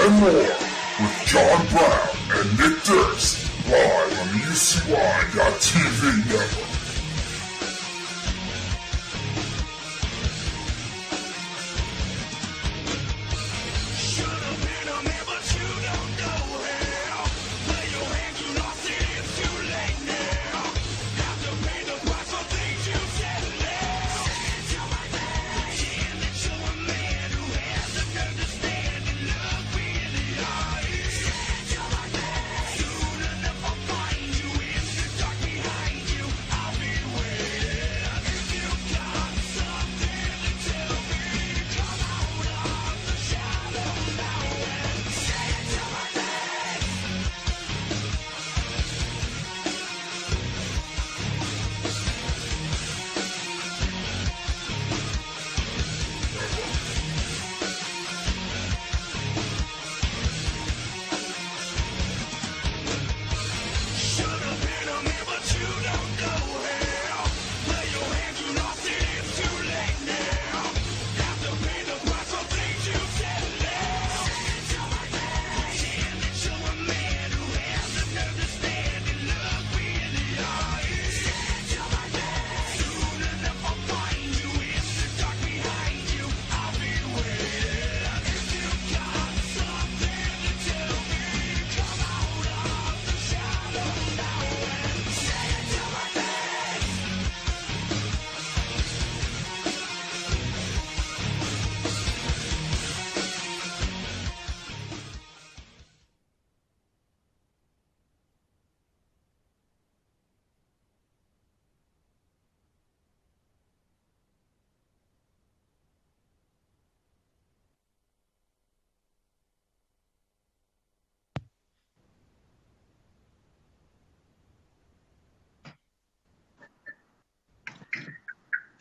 and more with John Brown and Nick Durst live on the UCY.TV network.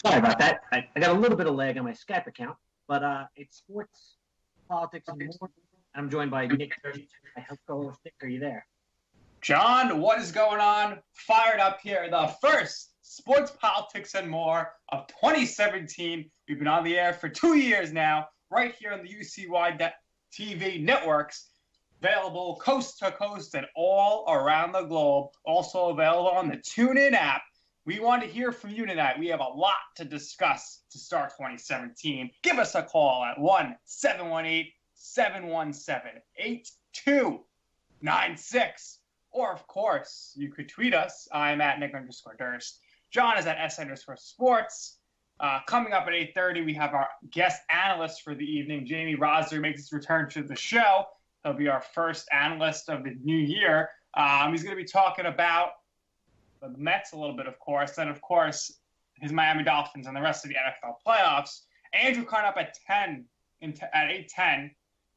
Sorry about that. I got a little bit of lag on my Skype account, but it's sports, politics, and more. I'm joined by Nick, my co-host. Nick, are you there? John, what is going on? Fired up here. The first sports, politics, and more of 2017. We've been on the air for 2 years now, right here on the UCY.TV networks, available coast to coast and all around the globe. Also available on the TuneIn app. We want to hear from you tonight. We have a lot to discuss to start 2017. Give us a call at 1-718-717-8296. Or, of course, you could tweet us. I'm at Nick_Durst. John is at S_sports. Coming up at 8:30, we have our guest analyst for the evening. Jamie Rosser makes his return to the show. He'll be our first analyst of the new year. He's going to be talking about the Mets a little bit, of course, and, of course, his Miami Dolphins and the rest of the NFL playoffs. Andrew coming up at 8:10,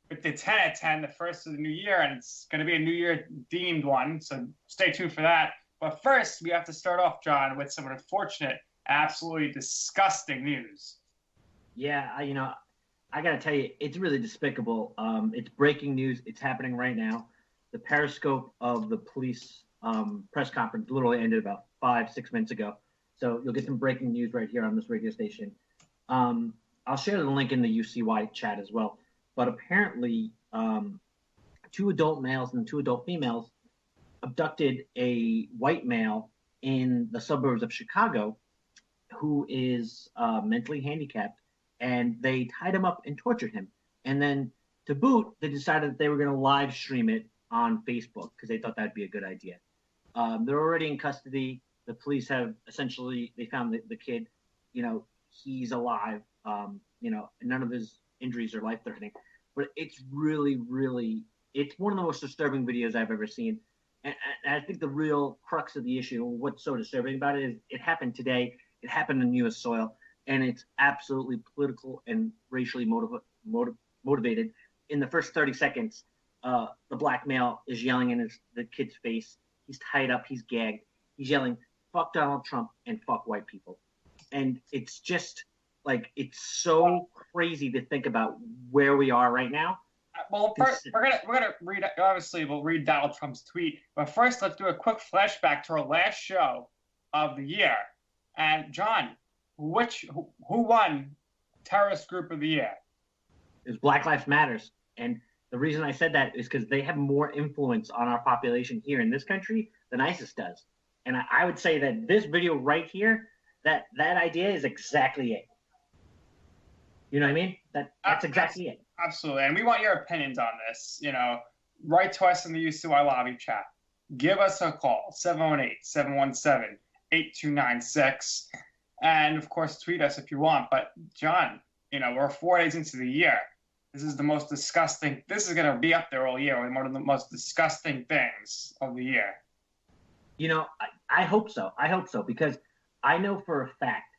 with the 10 at 10, the first of the new year, and it's going to be a New Year-themed one, so stay tuned for that. But first, we have to start off, John, with some unfortunate, absolutely disgusting news. Yeah, I got to tell you, it's really despicable. It's breaking news. It's happening right now. The Periscope of the police press conference literally ended about 5-6 minutes ago. So you'll get some breaking news right here on this radio station. I'll share the link in the UCY chat as well. But apparently, 2 adult males and 2 adult females abducted a white male in the suburbs of Chicago who is mentally handicapped, and they tied him up and tortured him. And then to boot, they decided that they were going to live stream it on Facebook because they thought that'd be a good idea. They're already in custody. The police have they found the kid, he's alive. None of his injuries are life-threatening. But it's really, really, it's one of the most disturbing videos I've ever seen. And I think the real crux of the issue, what's so disturbing about it, is it happened today. It happened in U.S. soil, and it's absolutely political and racially motivated. In the first 30 seconds, the black male is yelling in the kid's face. He's tied up. He's gagged. He's yelling, "Fuck Donald Trump and fuck white people." And it's just it's so crazy to think about where we are right now. Well, first, we're gonna read. Obviously, we'll read Donald Trump's tweet. But first, let's do a quick flashback to our last show of the year. And John, who won Terrorist Group of the Year? It was Black Lives Matters, and The reason I said that is because they have more influence on our population here in this country than ISIS does. And I would say that this video right here, that idea is exactly it. You know what I mean? That's exactly it. Absolutely. And we want your opinions on this. Write to us in the UCY lobby chat. Give us a call, 718-717-8296. And, of course, tweet us if you want. But, John, we're 4 days into the year. This is the most disgusting. This is going to be up there all year. One of the most disgusting things of the year. I hope so. I hope so, because I know for a fact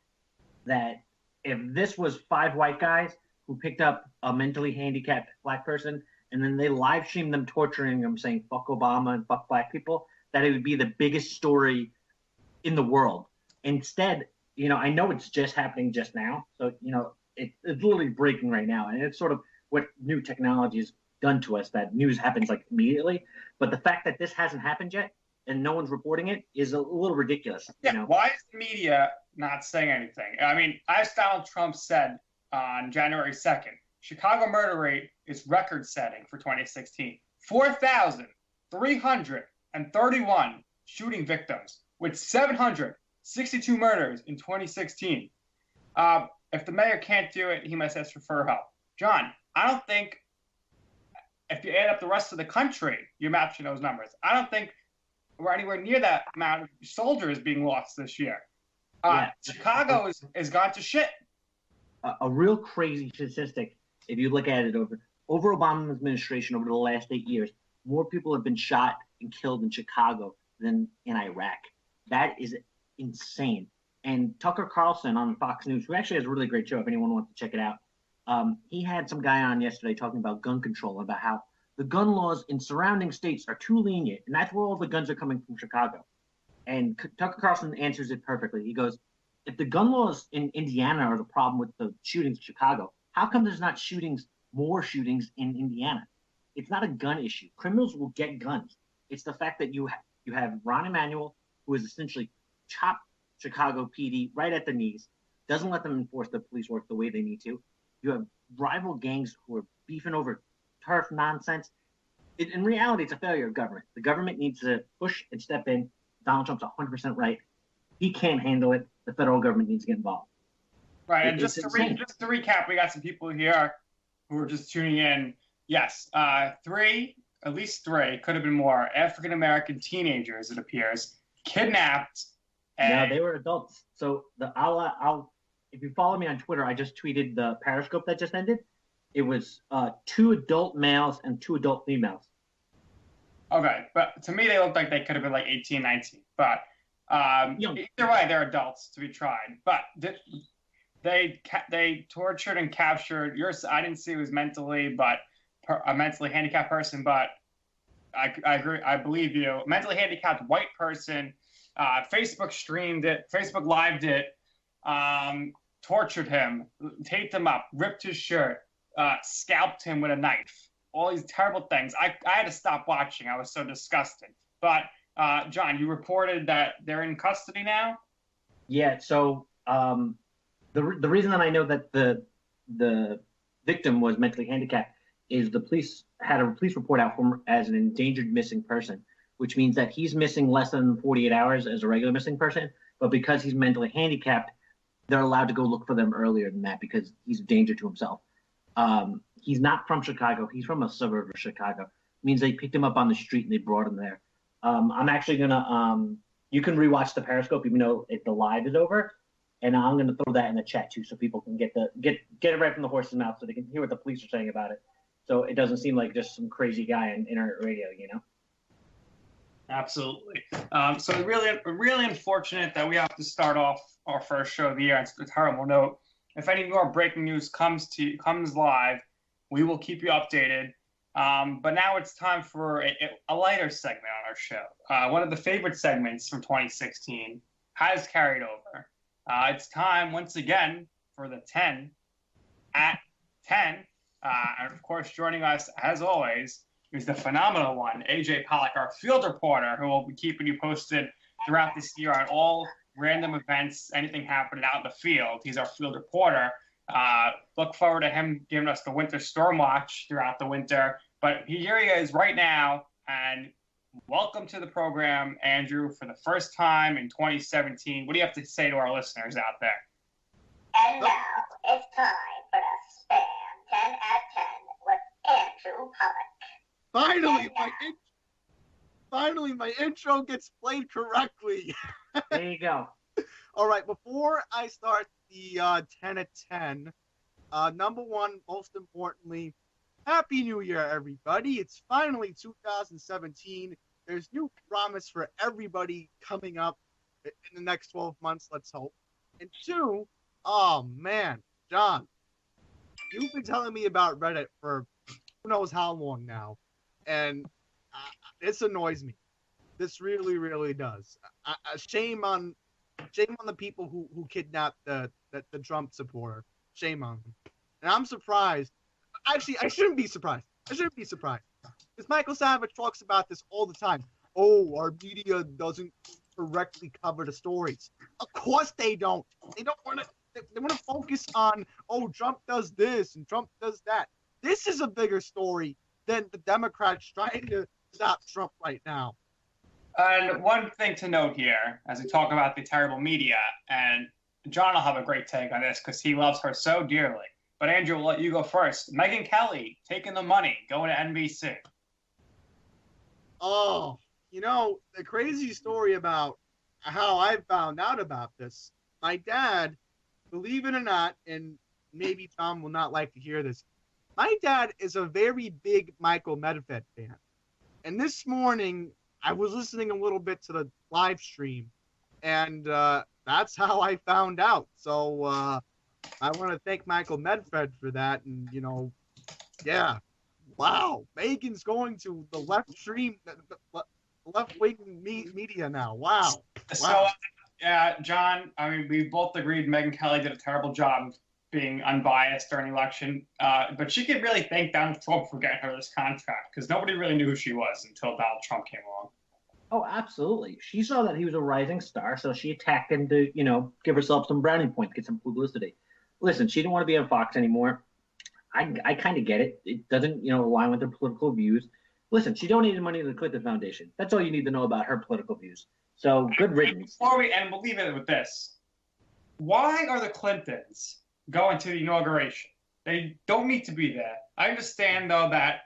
that if this was 5 white guys who picked up a mentally handicapped black person and then they live streamed them torturing them, saying fuck Obama and fuck black people, that it would be the biggest story in the world. Instead, I know it's just happening just now. So, it's literally breaking right now. And it's sort of what new technology has done to us, that news happens like immediately. But the fact that this hasn't happened yet and no one's reporting it is a little ridiculous. Yeah, why is the media not saying anything? I mean, as Donald Trump said on January 2nd, Chicago murder rate is record-setting for 2016. 4,331 shooting victims with 762 murders in 2016. If the mayor can't do it, he must ask for help. John, I don't think if you add up the rest of the country, you're matching those numbers. I don't think we're anywhere near that amount of soldiers being lost this year. Chicago is gone to shit. A real crazy statistic, if you look at it over Obama's administration over the last 8 years, more people have been shot and killed in Chicago than in Iraq. That is insane. And Tucker Carlson on Fox News, who actually has a really great show if anyone wants to check it out, he had some guy on yesterday talking about gun control, about how the gun laws in surrounding states are too lenient, and that's where all the guns are coming from, Chicago. And Tucker Carlson answers it perfectly. He goes, if the gun laws in Indiana are the problem with the shootings in Chicago, how come there's not more shootings in Indiana? It's not a gun issue. Criminals will get guns. It's the fact that you have Ron Emanuel, who has essentially chopped Chicago PD right at the knees, doesn't let them enforce the police work the way they need to. You have rival gangs who are beefing over turf nonsense. In reality, it's a failure of government. The government needs to push and step in. Donald Trump's 100% right. He can't handle it. The federal government needs to get involved. Right, and just to recap, we got some people here who are just tuning in. Yes, at least three, could have been more, African-American teenagers, it appears, kidnapped. No, they were adults. So I'll if you follow me on Twitter, I just tweeted the Periscope that just ended. It was 2 adult males and 2 adult females. Okay, but to me, they looked like they could have been like 18, 19. But either way, they're adults to be tried. But they tortured and captured. I didn't see it was a mentally handicapped person, but I agree. I believe you. A mentally handicapped white person. Facebook streamed it. Facebook lived it. Tortured him, taped him up, ripped his shirt, scalped him with a knife. All these terrible things. I had to stop watching. I was so disgusted. But John, you reported that they're in custody now? Yeah. So the reason that I know that the victim was mentally handicapped is the police had a police report out for him as an endangered missing person, which means that he's missing less than 48 hours as a regular missing person. But because he's mentally handicapped, they're allowed to go look for them earlier than that because he's a danger to himself. He's not from Chicago. He's from a suburb of Chicago. It means they picked him up on the street and they brought him there. I'm actually going to you can rewatch the Periscope even though the live is over. And I'm going to throw that in the chat too so people can get it right from the horse's mouth so they can hear what the police are saying about it. So it doesn't seem like just some crazy guy on internet radio, Absolutely. So really unfortunate that we have to start off our first show of the year. It's a terrible note. If any more breaking news comes live, we will keep you updated. But now it's time for a lighter segment on our show. One of the favorite segments from 2016 has carried over. It's time once again for the 10 at 10. And of course, joining us as always is the phenomenal one, AJ Pollock, our field reporter, who will be keeping you posted throughout this year on all random events, anything happening out in the field. He's our field reporter. Look forward to him giving us the winter storm watch throughout the winter. But here he is right now, and welcome to the program, Andrew, for the first time in 2017. What do you have to say to our listeners out there? And now it's time for the Spam 10 at 10 with Andrew Pollock. Finally, my intro gets played correctly. There you go. All right, before I start the 10 at 10, number one, most importantly, Happy New Year, everybody. It's finally 2017. There's new promise for everybody coming up in the next 12 months, let's hope. And two, oh man, John, you've been telling me about Reddit for who knows how long now, and this annoys me. This really, really does. Shame on the people who kidnapped the Trump supporter. Shame on them. And I'm surprised. Actually, I shouldn't be surprised. Because Michael Savage talks about this all the time. Oh, our media doesn't correctly cover the stories. Of course they don't. They don't want to. They want to focus on, oh, Trump does this and Trump does that. This is a bigger story than the Democrats trying to stop Trump right now. And one thing to note here, as we talk about the terrible media, and John will have a great take on this because he loves her so dearly. But Andrew, we'll let you go first. Megyn Kelly taking the money, going to NBC. Oh, the crazy story about how I found out about this. My dad, believe it or not, and maybe Tom will not like to hear this, my dad is a very big Michael Medved fan. And this morning, I was listening a little bit to the live stream, and that's how I found out. So I want to thank Michael Medved for that. And, yeah, wow, Megan's going to the left stream, the left-wing media now. Wow. So, John, I mean, we both agreed Megyn Kelly did a terrible job of being unbiased during the election, but she could really thank Donald Trump for getting her this contract because nobody really knew who she was until Donald Trump came along. Oh, absolutely. She saw that he was a rising star, so she attacked him to, give herself some brownie points, get some publicity. Listen, she didn't want to be on Fox anymore. I kind of get it. It doesn't, align with her political views. Listen, she donated money to the Clinton Foundation. That's all you need to know about her political views. So good riddance. And we'll leave it with this. Why are the Clintons going to the inauguration? They don't need to be there. I understand, though, that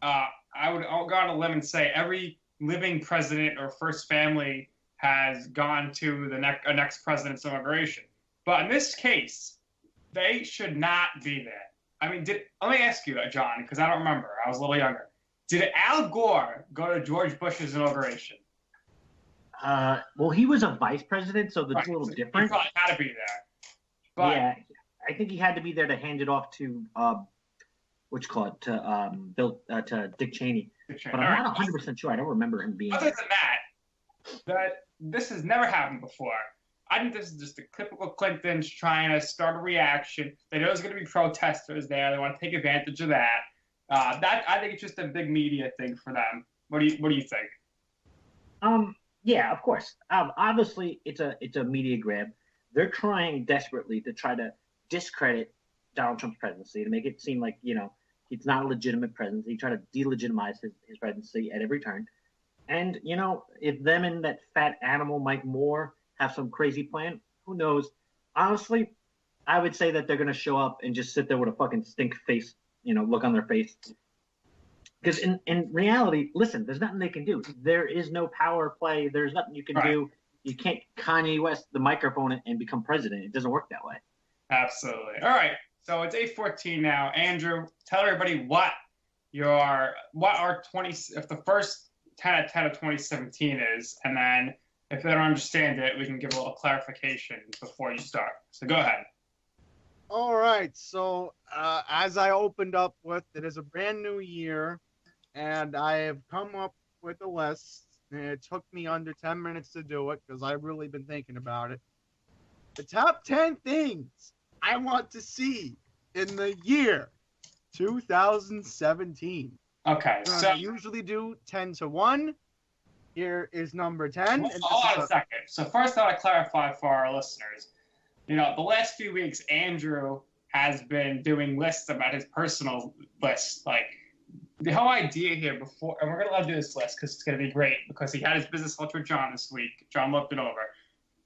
I would go on a limb and say every living president or first family has gone to the next president's inauguration. But in this case, they should not be there. I mean, let me ask you, John, because I don't remember. I was a little younger. Did Al Gore go to George Bush's inauguration? Well, he was a vice president, so that's a little different. He probably had to be there. But, yeah, I think he had to be there to hand it off to to Dick Cheney. But I'm not 100% sure. I don't remember him being. Other than that this has never happened before. I think this is just the typical Clintons trying to start a reaction. They know there's going to be protesters there. They want to take advantage of that. I think it's just a big media thing for them. What do you think? Yeah, of course. Obviously, it's a media grab. They're trying desperately to try to discredit Donald Trump's presidency, to make it seem like it's not a legitimate presidency. Try to delegitimize his presidency at every turn. And if them and that fat animal Mike Moore have some crazy plan, who knows? Honestly, I would say that they're going to show up and just sit there with a fucking stink face, look on their face. Because in reality, listen, there's nothing they can do. There is no power play. There's nothing you can do. You can't Kanye West the microphone and become president. It doesn't work that way. Absolutely. All right. So it's 8:14 now. Andrew, tell everybody what our if the first 10 out of 10 of 2017 is, and then if they don't understand it, we can give a little clarification before you start. So go ahead. All right. So as I opened up with, it is a brand new year, and I have come up with a list, and it took me under 10 minutes to do it because I've really been thinking about it. The top 10 things I want to see in the year 2017. Okay. So I usually do 10 to 1. Here is number 10. Hold on a second. So first I want to clarify for our listeners. The last few weeks, Andrew has been doing lists about his personal lists, like the whole idea here before, and we're going to let him do this list because it's going to be great because he had his business lunch with John this week. John looked it over.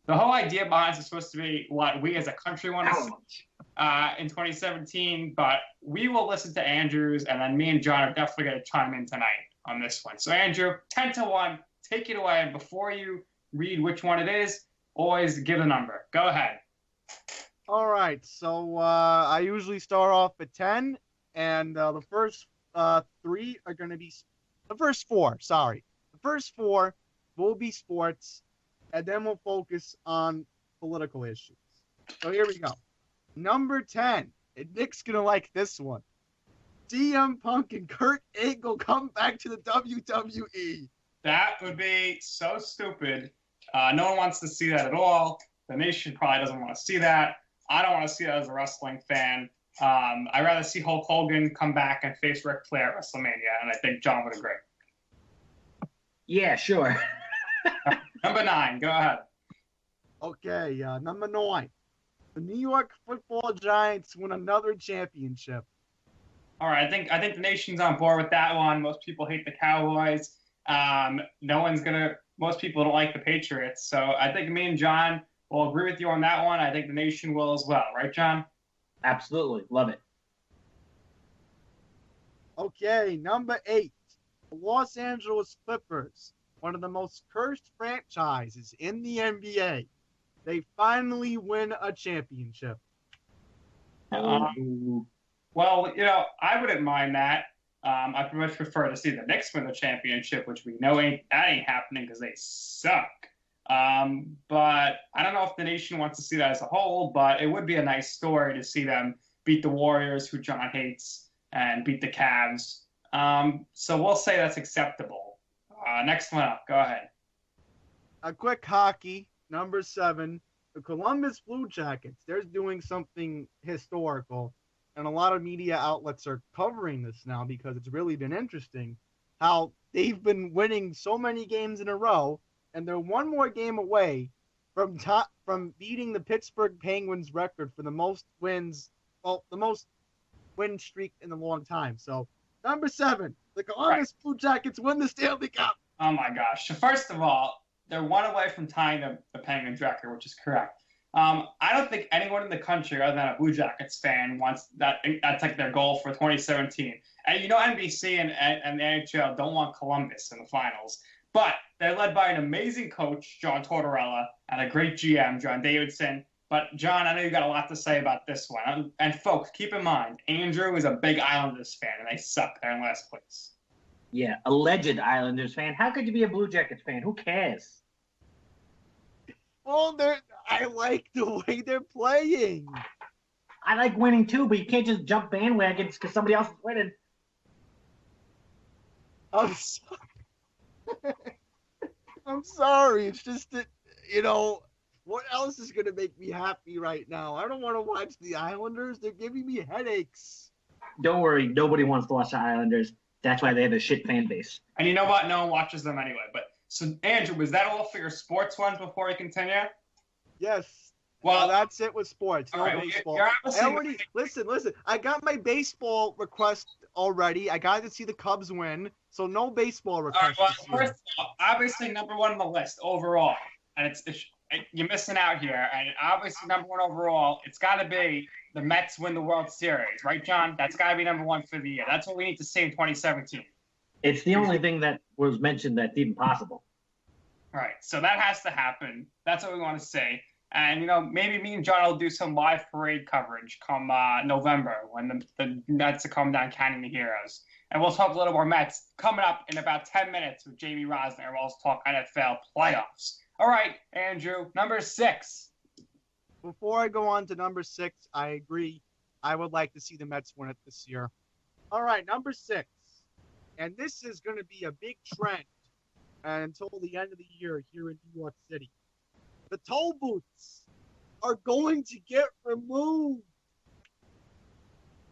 The whole idea behind it is supposed to be what we as a country want to see in 2017, but we will listen to Andrew's, and then me and John are definitely going to chime in tonight on this one. So, Andrew, 10-1, take it away. And before you read which one it is, always give the number. Go ahead. All right, so I usually start off at 10, and the first three are going to be the first four. Sorry, the first four will be sports, and then we'll focus on political issues. So here we go. Number 10, and Nick's gonna like this one. CM Punk and Kurt Angle come back to the WWE. That would be so stupid. No one wants to see that at all. The nation probably doesn't want to see that. I don't want to see that as a wrestling fan. I'd rather see Hulk Hogan come back and face Ric Flair at WrestleMania, and I think John would agree. Yeah, sure. Number 9, go ahead. Okay, number 9. The New York Football Giants win another championship. All right, I think the nation's on board with that one. Most people hate the Cowboys. Most people don't like the Patriots. So I think me and John will agree with you on that one. I think the nation will as well. Right, John? Absolutely. Love it. Okay, number 8. The Los Angeles Clippers, one of the most cursed franchises in the NBA. They finally win a championship. Well, I wouldn't mind that. I much prefer to see the Knicks win the championship, which we know ain't happening because they suck. But I don't know if the nation wants to see that as a whole, but it would be a nice story to see them beat the Warriors, who John hates, and beat the Cavs. So we'll say that's acceptable. Next one up. Go ahead. A quick hockey. Number 7, the Columbus Blue Jackets. They're doing something historical, and a lot of media outlets are covering this now because it's really been interesting how they've been winning so many games in a row, and they're one more game away from beating the Pittsburgh Penguins record for the most wins, the most win streak in a long time. So, number 7, the Columbus Blue Jackets win the Stanley Cup. Oh my gosh! So first of all, they're one away from tying the Penguins record, which is correct. I don't think anyone in the country other than a Blue Jackets fan wants that. That's like their goal for 2017. And NBC and the NHL don't want Columbus in the finals. But they're led by an amazing coach, John Tortorella, and a great GM, John Davidson. But, John, I know you got a lot to say about this one. And folks, keep in mind, Andrew is a big Islanders fan, and they suck. They're in last place. Yeah, alleged Islanders fan. How could you be a Blue Jackets fan? Who cares? Well, I like the way they're playing. I like winning too, but you can't just jump bandwagons because somebody else is winning. I'm sorry. I'm sorry. It's just that, what else is going to make me happy right now? I don't want to watch the Islanders. They're giving me headaches. Don't worry. Nobody wants to watch the Islanders. That's why they have a shit fan base. And you know what? No one watches them anyway. But so, Andrew, was that all for your sports ones before we continue? Yes. Well, that's it with sports. No right, baseball. You're listen. I got my baseball request already. I got to see the Cubs win, so no baseball request. All right, well, first of all, obviously number 1 on the list overall, and you're missing out here. And obviously number 1 overall, it's got to be the Mets win the World Series, right, John? That's got to be number 1 for the year. That's what we need to see in 2017. It's the only thing that was mentioned that's even possible. All right, so that has to happen. That's what we want to see. And, maybe me and John will do some live parade coverage come November when the Mets are coming down counting the heroes. And we'll talk a little more Mets coming up in about 10 minutes with Jamie Rosner. We'll also talk NFL playoffs. All right, Andrew, number 6. Before I go on to number 6, I agree. I would like to see the Mets win it this year. All right, number 6. And this is going to be a big trend until the end of the year here in New York City. The toll booths are going to get removed.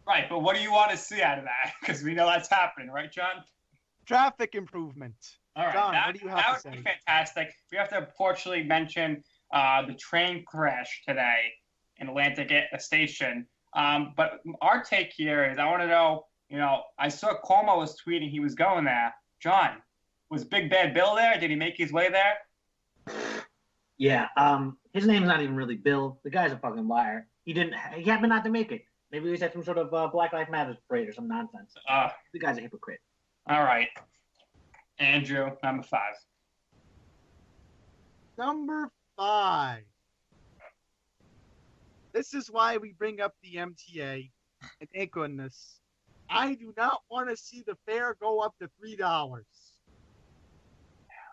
Right, but what do you want to see out of that? Because we know that's happening, right, John? Traffic improvement. All right, John, what do you have to say? That would be fantastic. We have to unfortunately mention the train crash today in Atlantic Station. But our take here is I want to know, I saw Cuomo was tweeting he was going there. John, was Big Bad Bill there? Did he make his way there? Yeah. His name's not even really Bill. The guy's a fucking liar. He happened not to make it. Maybe he was at some sort of Black Lives Matter parade or some nonsense. The guy's a hypocrite. All right. Andrew, number 5. Number 5. This is why we bring up the MTA. And thank goodness, I do not want to see the fare go up to $3.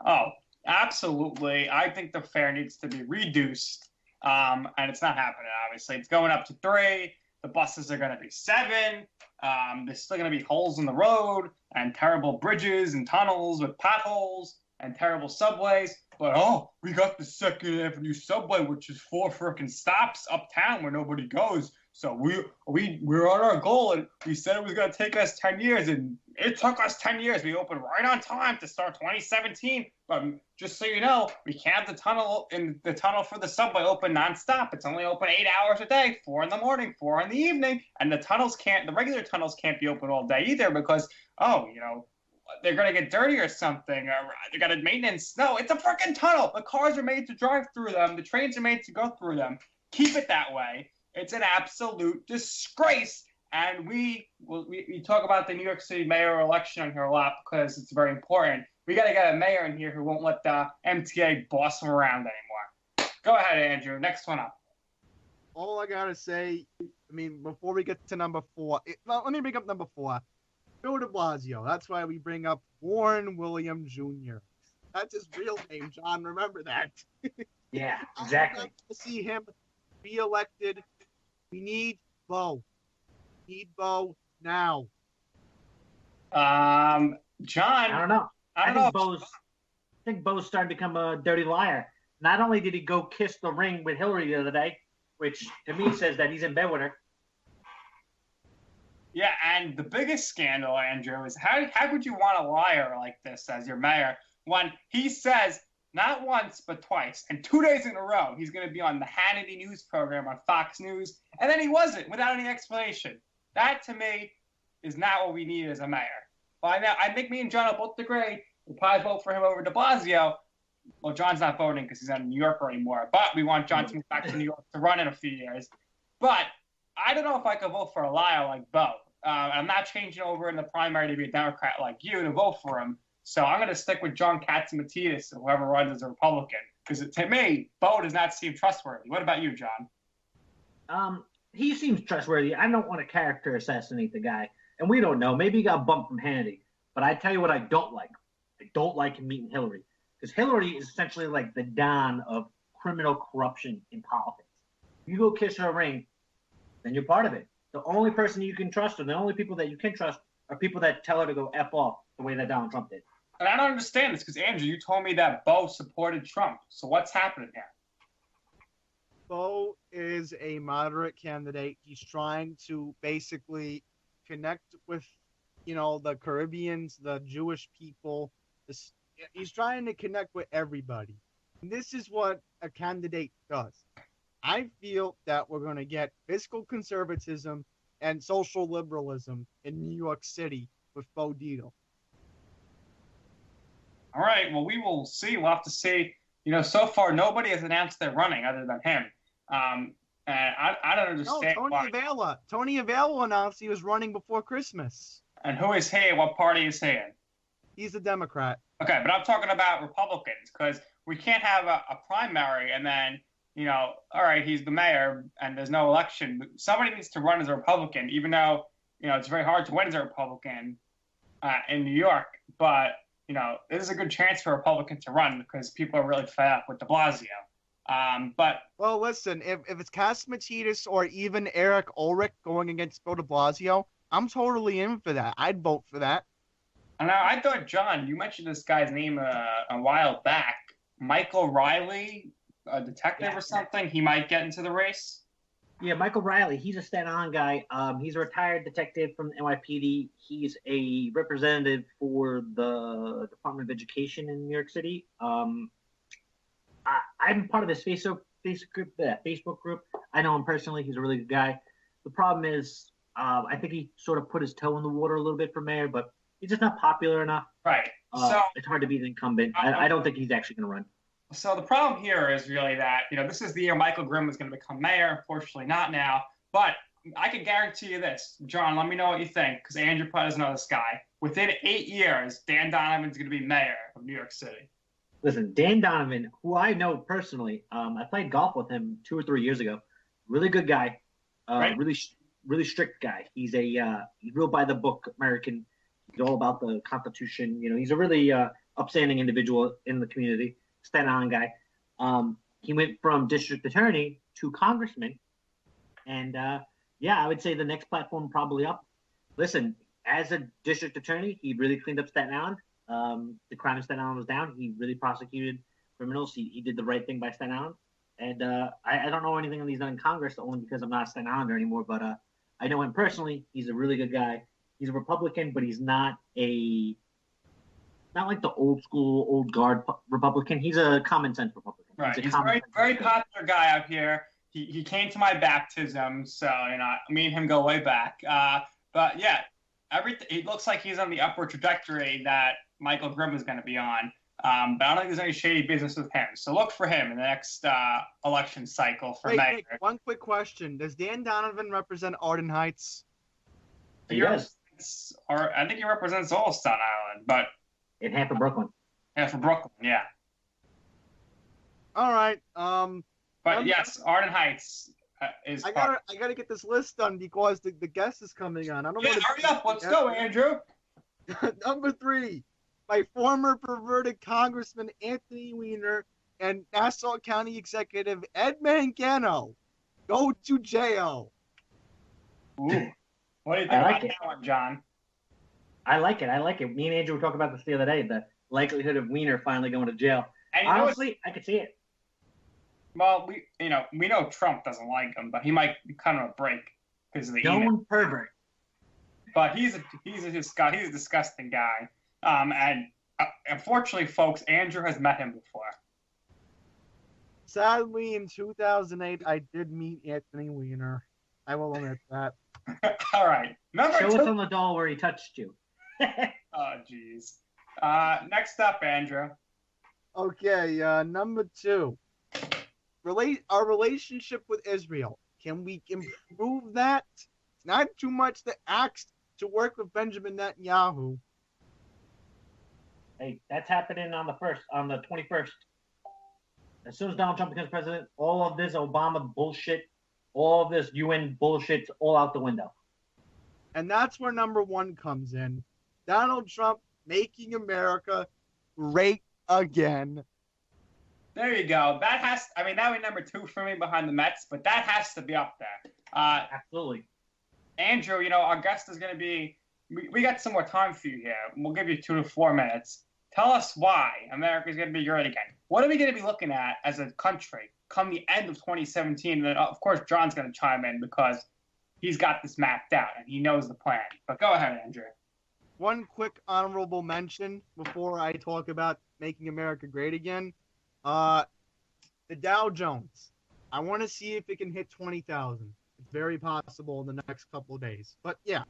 Oh, absolutely. I think the fare needs to be reduced. And it's not happening, obviously. It's going up to 3. The buses are going to be 7. There's still going to be holes in the road and terrible bridges and tunnels with potholes and terrible subways. But, we got the 2nd Avenue subway, which is 4 frickin' stops uptown where nobody goes. So we're on our goal, and we said it was going to take us 10 years, and it took us 10 years. We opened right on time to start 2017. But just so you know, we can't have the tunnel for the subway open nonstop. It's only open 8 hours a day, 4 in the morning, 4 in the evening, and the regular tunnels can't be open all day either because, they're going to get dirty or something, or they got to maintenance. No, it's a freaking tunnel. The cars are made to drive through them. The trains are made to go through them. Keep it that way. It's an absolute disgrace. And we talk about the New York City mayor election on here a lot because it's very important. We got to get a mayor in here who won't let the MTA boss them around anymore. Go ahead, Andrew. Next one up. All I got to say, before we get to number 4, let me bring up number 4. Bill de Blasio. That's why we bring up Warren William Jr. That's his real name, John. Remember that. Yeah, exactly. I'd like to see him re-elected. We need Bo. Now. John. I don't know. I think Bo's starting to become a dirty liar. Not only did he go kiss the ring with Hillary the other day, which to me says that he's in bed with her. Yeah, and the biggest scandal, Andrew, is how could you want a liar like this as your mayor when he says not once but twice and 2 days in a row he's going to be on the Hannity news program on Fox News, and then he wasn't without any explanation. That, to me, is not what we need as a mayor. Well, I think me and John will both agree. We'll probably vote for him over de Blasio. Well, John's not voting because he's not in New York anymore, but we want John to move back to New York to run in a few years. But I don't know if I could vote for a liar like Bo. I'm not changing over in the primary to be a Democrat like you to vote for him. So I'm going to stick with John Katzimatidis, whoever runs as a Republican, because to me, Bo does not seem trustworthy. What about you, John? He seems trustworthy. I don't want to character assassinate the guy, and we don't know. Maybe he got bumped from Hannity. But I tell you what I don't like. I don't like him meeting Hillary, because Hillary is essentially like the Don of criminal corruption in politics. You go kiss her ring, then you're part of it. The only person you can trust, or the only people that you can trust, are people that tell her to go F off the way that Donald Trump did. And I don't understand this because, Andrew, you told me that Bo supported Trump. So what's happening here? Bo is a moderate candidate. He's trying to basically connect with, the Caribbeans, the Jewish people. He's trying to connect with everybody. And this is what a candidate does. I feel that we're going to get fiscal conservatism and social liberalism in New York City with Bo Dietl. All right. Well, we will see. We'll have to see. So far, nobody has announced they're running other than him. And I don't understand why. Tony Avella announced he was running before Christmas. And who is he? What party is he in? He's a Democrat. Okay, but I'm talking about Republicans because we can't have a primary and then, all right, he's the mayor and there's no election. Somebody needs to run as a Republican, even though, it's very hard to win as a Republican in New York. But, this is a good chance for a Republican to run because people are really fed up with de Blasio. Well, listen, if it's Katzimatidis or even Eric Ulrich going against Bill de Blasio, I'm totally in for that. I'd vote for that. Now, I thought, John, you mentioned this guy's name a while back. Michael Riley, a detective or something. He might get into the race. Yeah, Michael Riley. He's a Staten Island guy. He's a retired detective from the NYPD. He's a representative for the Department of Education in New York City. I'm part of his Facebook group. I know him personally. He's a really good guy. The problem is I think he sort of put his toe in the water a little bit for mayor, but he's just not popular enough. Right. So it's hard to be the incumbent. I don't think he's actually going to run. So the problem here is really that, this is the year Michael Grimm was going to become mayor. Unfortunately, not now. But I can guarantee you this. John, let me know what you think, because Andrew probably doesn't know this guy. Within 8 years, Dan Donovan's going to be mayor of New York City. Listen, Dan Donovan, who I know personally, I played golf with him 2 or 3 years ago. Really good guy. Right. Really strict guy. He's he's real by the book American. He's all about the Constitution. He's a really upstanding individual in the community. Staten Island guy. He went from district attorney to congressman, and I would say the next platform probably up. Listen, as a district attorney, he really cleaned up Staten Island. The crime in Staten Island was down. He really prosecuted criminals. He did the right thing by Staten Island. And I don't know anything that he's done in Congress, only because I'm not a Staten Islander anymore. But I know him personally. He's a really good guy. He's a Republican, but he's not like the old school, old guard Republican. He's a common sense Republican. Right. He's a very, very popular guy out here. He came to my baptism, so me and him go way back. But yeah, it looks like he's on the upward trajectory that Michael Grimm is going to be on. But I don't think there's any shady business with him. So look for him in the next election cycle for mayor. Wait, one quick question: does Dan Donovan represent Arden Heights? Yes. Or I think he represents all Staten Island, but in half of Brooklyn. Yeah, for Brooklyn, yeah. All right. But yes, Arden Heights is. I gotta get this list done because the guest is coming on. I don't want to. Hurry up! Let's go, Andrew. Number 3, by former perverted Congressman Anthony Weiner and Nassau County Executive Ed Mangano. Go to jail. Ooh. What do you think about that one, John? I like it. Me and Andrew were talking about this the other day, the likelihood of Weiner finally going to jail. And honestly, I could see it. Well, we know Trump doesn't like him, but he might be kind of a break because of the known pervert. But he's a disgusting guy. And unfortunately, folks, Andrew has met him before. Sadly, in 2008, I did meet Anthony Weiner. I will admit that. All right. Show us on the doll where he touched you. Oh, jeez. Next up, Andrew. Okay, number 2. Our relationship with Israel. Can we improve that? It's not too much to ask to work with Benjamin Netanyahu. Hey, that's happening on the 21st. As soon as Donald Trump becomes president, all of this Obama bullshit, all of this UN bullshit's all out the window. And that's where number 1 comes in. Donald Trump making America great again. There you go. That would be number 2 for me behind the Mets, but that has to be up there. Absolutely. Andrew, our guest is going to be, we got some more time for you here. We'll give you 2 to 4 minutes. Tell us why America is going to be great again. What are we going to be looking at as a country come the end of 2017? And then, of course, John's going to chime in because he's got this mapped out and he knows the plan. But go ahead, Andrew. One quick honorable mention before I talk about making America great again. The Dow Jones. I want to see if it can hit 20,000. It's very possible in the next couple of days. But yeah,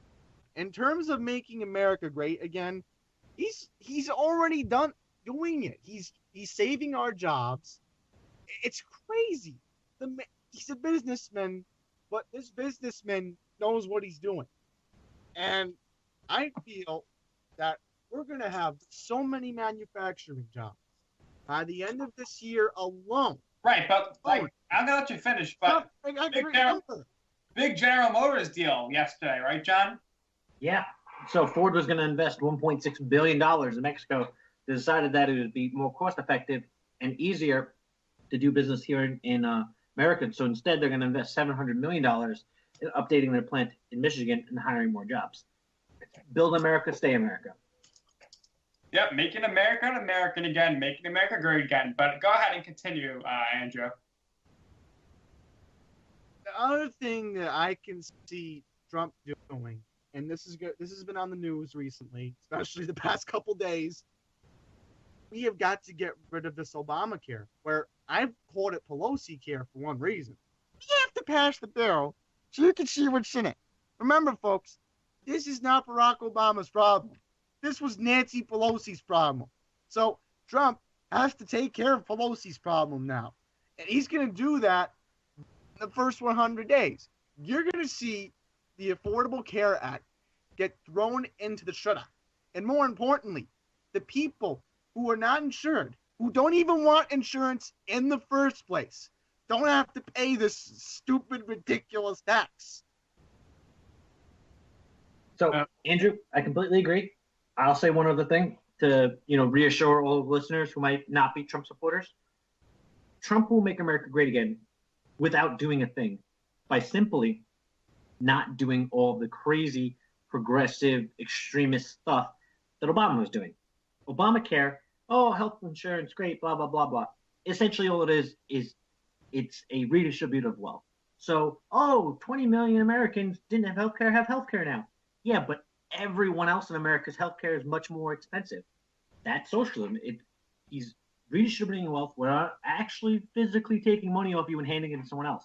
in terms of making America great again, he's already doing it. He's saving our jobs. It's crazy. He's a businessman, but this businessman knows what he's doing. And I feel that we're going to have so many manufacturing jobs by the end of this year alone. Right, but I'm going to let you finish. But big General Motors deal yesterday, right, John? Yeah. So Ford was going to invest $1.6 billion in Mexico. They decided that it would be more cost-effective and easier to do business here in America. So instead, they're going to invest $700 million in updating their plant in Michigan and hiring more jobs. Build America, stay America. Yep, making America American again, making America great again. But go ahead and continue, Andrew. The other thing that I can see Trump doing, and this has been on the news recently, especially the past couple days, we have got to get rid of this Obamacare, where I've called it Pelosi care for one reason. You have to pass the bill so you can see what's in it. Remember, folks, this is not Barack Obama's problem. This was Nancy Pelosi's problem. So Trump has to take care of Pelosi's problem now. And he's going to do that in the first 100 days. You're going to see the Affordable Care Act get thrown into the shutter. And more importantly, the people who are not insured, who don't even want insurance in the first place, don't have to pay this stupid, ridiculous tax. So, Andrew, I completely agree. I'll say one other thing to, reassure all listeners who might not be Trump supporters. Trump will make America great again without doing a thing, by simply not doing all the crazy, progressive, extremist stuff that Obama was doing. Obamacare, health insurance, great, blah, blah, blah, blah. Essentially, all it is it's a redistributive of wealth. So, 20 million Americans didn't have healthcare now. Yeah, but everyone else in America's healthcare is much more expensive. That's socialism. He's redistributing wealth without actually physically taking money off you and handing it to someone else.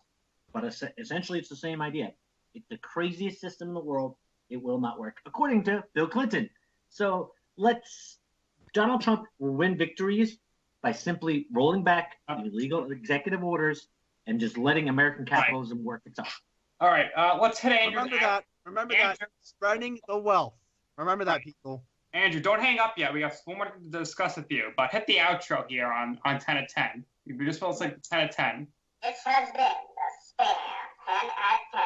But essentially, it's the same idea. It's the craziest system in the world. It will not work, according to Bill Clinton. So Donald Trump will win victories by simply rolling back illegal executive orders and just letting American capitalism work itself. All right, let's hit Andrew. Remember that. Spreading the wealth. Remember that, people. Andrew, don't hang up yet. We got one more to discuss with you. But hit the outro here on 10 of 10. You just felt like 10 of 10. This has been the Spam 10 at 10.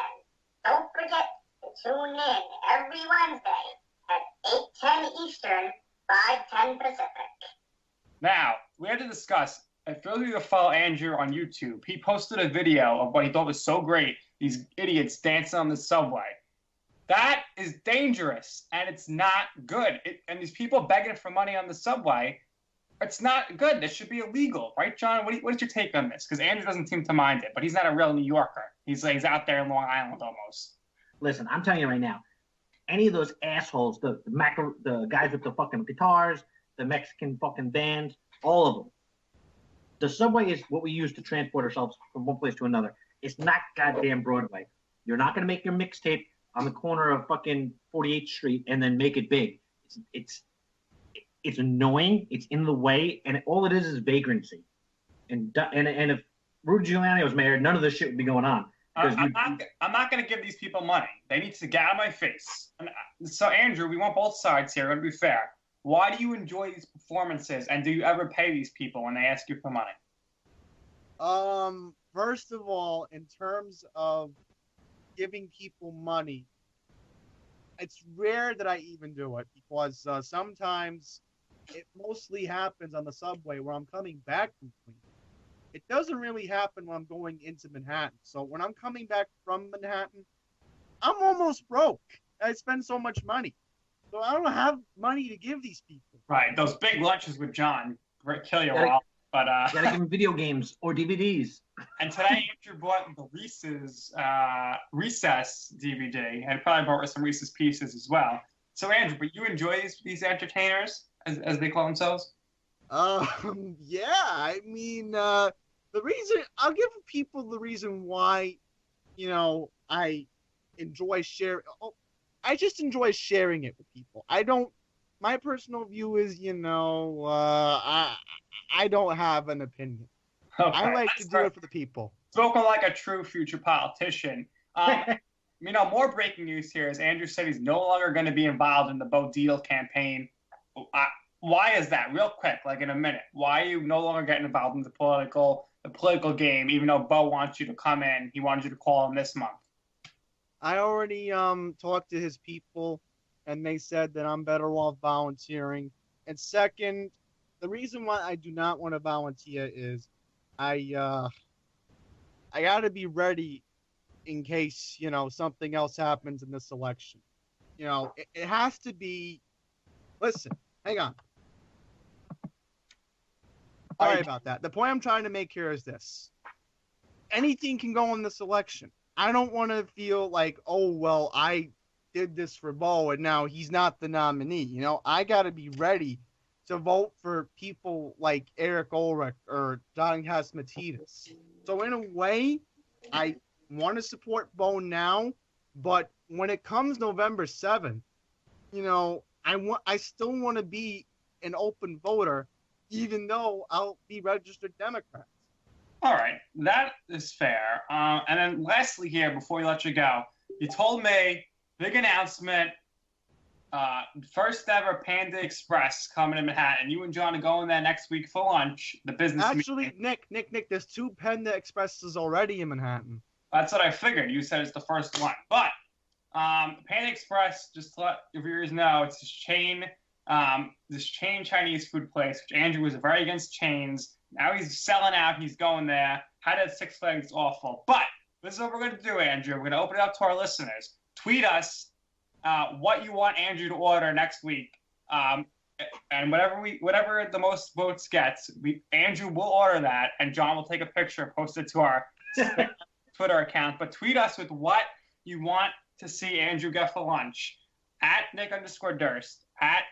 Don't forget to tune in every Wednesday at 8:10 Eastern, 5:10 Pacific. Now, we had to discuss, if those of you that follow Andrew on YouTube, he posted a video of what he thought was so great, these idiots dancing on the subway. That is dangerous, and it's not good. And these people begging for money on the subway, it's not good. This should be illegal, right, John? What is your take on this? Because Andrew doesn't seem to mind it, but he's not a real New Yorker. He's out there in Long Island almost. Listen, I'm telling you right now, any of those assholes, the guys with the fucking guitars, the Mexican fucking bands, all of them. The subway is what we use to transport ourselves from one place to another. It's not goddamn Broadway. You're not going to make your mixtape on the corner of fucking 48th Street and then make it big. It's annoying. It's in the way, and all it is vagrancy. And if Rudy Giuliani was mayor, none of this shit would be going on. I'm not going to give these people money. They need to get out of my face. So, Andrew, we want both sides here. We're going to be fair. Why do you enjoy these performances, and do you ever pay these people when they ask you for money? First of all, in terms of giving people money, it's rare that I even do it because sometimes it mostly happens on the subway where I'm coming back from Queens. It doesn't really happen when I'm going into Manhattan. So when I'm coming back from Manhattan, I'm almost broke. I spend so much money. So I don't have money to give these people. Right. Those big lunches with John kill you all. But you gotta give them video games or DVDs. And today Andrew bought the Reese's Recess DVD and probably bought some Reese's Pieces as well. So Andrew, but you enjoy these entertainers as they call themselves? Yeah. I mean, the reason I'll give people the reason why, I enjoy sharing. I just enjoy sharing it with people. My personal view is, I don't have an opinion. Okay, I like to do it for the people. Spoken like a true future politician. More breaking news here is Andrew said he's no longer going to be involved in the Bo Dietl campaign. Why is that? Real quick, like in a minute. Why are you no longer getting involved in the political game, even though Bo wants you to come in? He wanted you to call him this month. I already talked to his people, and they said that I'm better off volunteering. And second, the reason why I do not want to volunteer is I got to be ready in case, something else happens in this election. It has to be – listen, hang on. Sorry about that. The point I'm trying to make here is this. Anything can go in this election. I don't want to feel like, I did this for Bo and now he's not the nominee. I got to be ready to vote for people like Eric Ulrich or Don Catsimatidis. So in a way, I want to support Bo now, but when it comes November 7th, I still want to be an open voter, even though I'll be registered Democrat. All right, that is fair. And then lastly here, before we let you go, you told me, big announcement, first ever Panda Express coming to Manhattan. You and John are going there next week for lunch, the business Actually, meeting. Nick, there's 2 Panda Expresses already in Manhattan. That's what I figured. You said it's the first one. But Panda Express, just to let your viewers know, it's this chain Chinese food place, which Andrew was very against chains. Now he's selling out. He's going there. Had at Six Flags awful. But this is what we're going to do, Andrew. We're going to open it up to our listeners. Tweet us what you want Andrew to order next week. And whatever the most votes gets, Andrew will order that, and John will take a picture and post it to our Twitter account. But tweet us with what you want to see Andrew get for lunch at Nick_Durst, at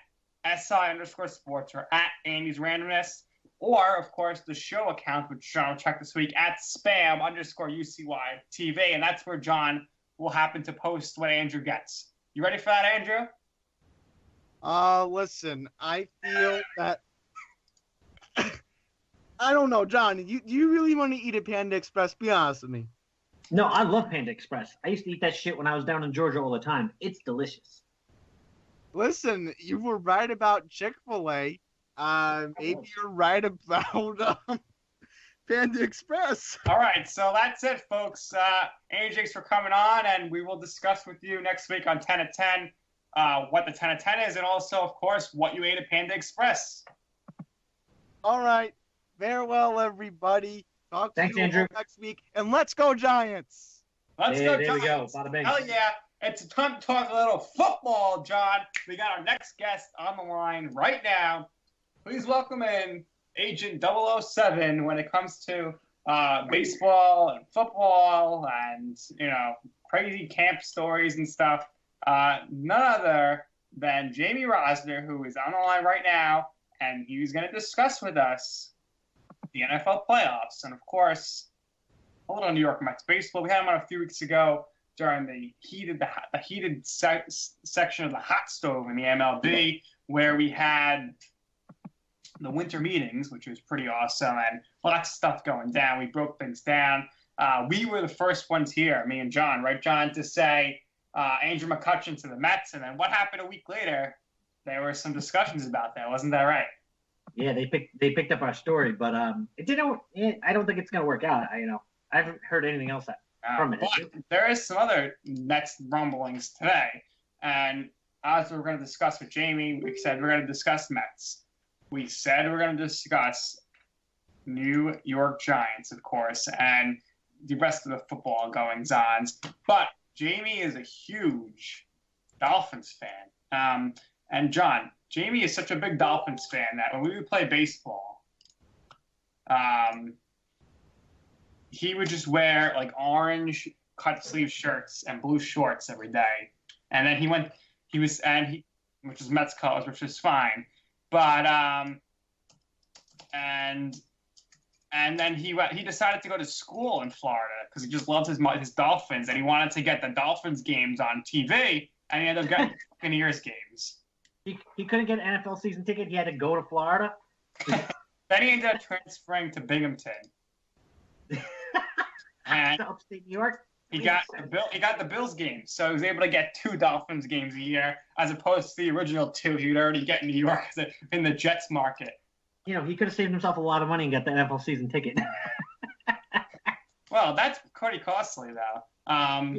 SI_sports, or at Andy's Randomness, or, of course, the show account, which John will check this week, at spam_UCY TV, and that's where John will happen to post what Andrew gets. You ready for that, Andrew? Listen, I feel that... I don't know, John, do you really want to eat at Panda Express? Be honest with me. No, I love Panda Express. I used to eat that shit when I was down in Georgia all the time. It's delicious. Listen, you were right about Chick-fil-A. Maybe you're right about Panda Express. All right, so that's it, folks. Andy, thanks for coming on, and we will discuss with you next week on 10 at 10 what the 10 at 10 is, and also, of course, what you ate at Panda Express. All right. Farewell, everybody. Talk to you Andrew. Next week, and let's go Giants. Let's go, there Giants. we go. Bada bing. Hell yeah. It's time to talk a little football, John. We got our next guest on the line right now. Please welcome in Agent 007 when it comes to baseball and football and, crazy camp stories and stuff. None other than Jamie Rosner, who is on the line right now, and he's going to discuss with us the NFL playoffs. And, of course, a little New York Mets baseball. We had him on a few weeks ago during the heated section of the hot stove in the MLB, where we had the winter meetings, which was pretty awesome, and lots of stuff going down. We broke things down. We were the first ones here, me and John, right, John, to say Andrew McCutchen to the Mets, and then what happened a week later? There were some discussions about that. Wasn't that right? Yeah, they picked up our story, but it didn't. I don't think it's gonna work out. I haven't heard anything else from it. But there is some other Mets rumblings today, and as we're going to discuss with Jamie, we said we're going to discuss Mets. We said we're going to discuss New York Giants, of course, and the rest of the football goings-ons. But Jamie is a huge Dolphins fan. And John, Jamie is such a big Dolphins fan that when we would play baseball, he would just wear like orange cut sleeve shirts and blue shorts every day. And then which is Mets colors, which is fine. But and then he decided to go to school in Florida because he just loved his Dolphins, and he wanted to get the Dolphins games on TV, and he ended up getting Buccaneers games. He couldn't get an NFL season ticket. He had to go to Florida. Then he ended up transferring to Binghamton. And upstate New York. He got the Bills games, so he was able to get 2 Dolphins games a year, as opposed to the original 2 he would already get in New York in the Jets market. He could have saved himself a lot of money and got the NFL season ticket. Well, that's pretty costly, though.